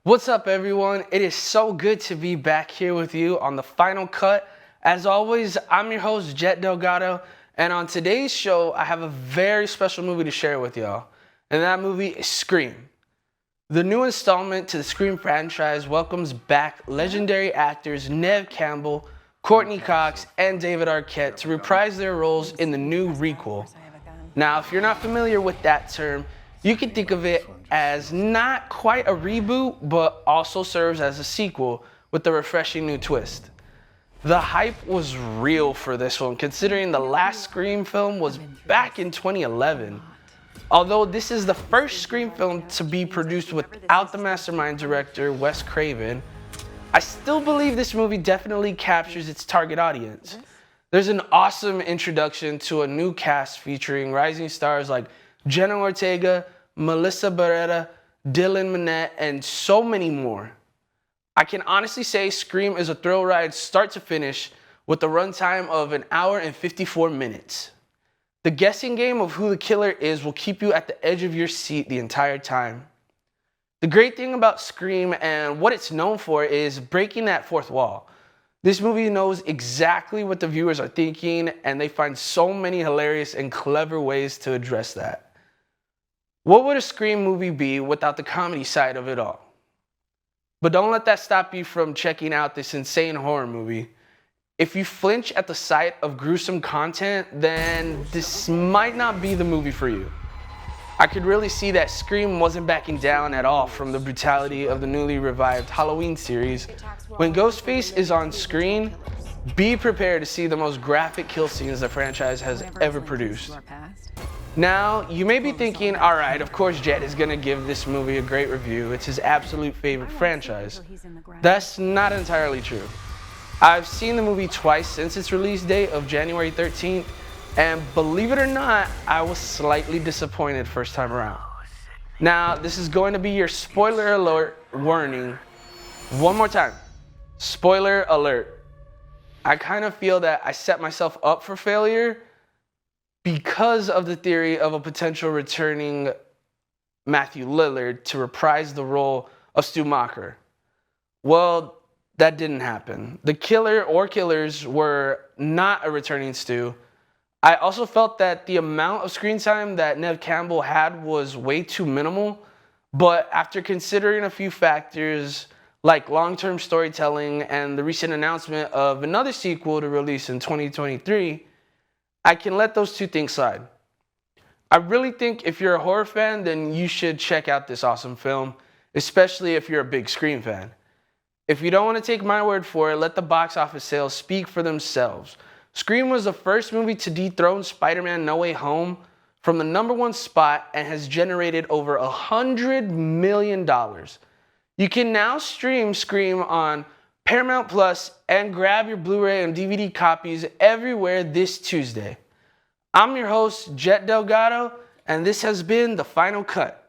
What's up, everyone? It is so good to be back here with you on the final cut. As always, I'm your host, Jett Delgado, and on today's show, I have a very special movie to share with y'all, and that movie is Scream. The new installment to the Scream franchise welcomes back legendary actors Neve Campbell, Courtney Cox, and David Arquette to reprise their roles in the new requel. Now, if you're not familiar with that term, you can think of it as not quite a reboot, but also serves as a sequel with a refreshing new twist. The hype was real for this one, considering the last Scream film was back in 2011. Although this is the first Scream film to be produced without the mastermind director, Wes Craven, I still believe this movie definitely captures its target audience. There's an awesome introduction to a new cast featuring rising stars like Jenna Ortega, Melissa Barrera, Dylan Minnette, and so many more. I can honestly say Scream is a thrill ride start to finish with a runtime of 1 hour and 54 minutes. The guessing game of who the killer is will keep you at the edge of your seat the entire time. The great thing about Scream and what it's known for is breaking that fourth wall. This movie knows exactly what the viewers are thinking, and they find so many hilarious and clever ways to address that. What would a Scream movie be without the comedy side of it all? But don't let that stop you from checking out this insane horror movie. If you flinch at the sight of gruesome content, then this might not be the movie for you. I could really see that Scream wasn't backing down at all from the brutality of the newly revived Halloween series. When Ghostface is on screen, be prepared to see the most graphic kill scenes the franchise has ever produced. Now, you may be thinking, alright, of course Jett is going to give this movie a great review. It's his absolute favorite franchise. That's not entirely true. I've seen the movie twice since its release date of January 13th, and believe it or not, I was slightly disappointed first time around. Now, this is going to be your spoiler alert warning. One more time. Spoiler alert. I kind of feel that I set myself up for failure because of the theory of a potential returning Matthew Lillard to reprise the role of Stu Macher. Well, that didn't happen. The killer or killers were not a returning Stu. I also felt that the amount of screen time that Neve Campbell had was way too minimal, but after considering a few factors like long-term storytelling and the recent announcement of another sequel to release in 2023, I can let those two things slide. I really think if you're a horror fan, then you should check out this awesome film, especially if you're a big Scream fan. If you don't want to take my word for it, let the box office sales speak for themselves. Scream was the first movie to dethrone Spider-Man No Way Home from the #1 spot and has generated over $100 million. You can now stream Scream on Paramount Plus and grab your Blu-ray and DVD copies everywhere this Tuesday. I'm your host, Jett Delgado, and this has been The Final Cut.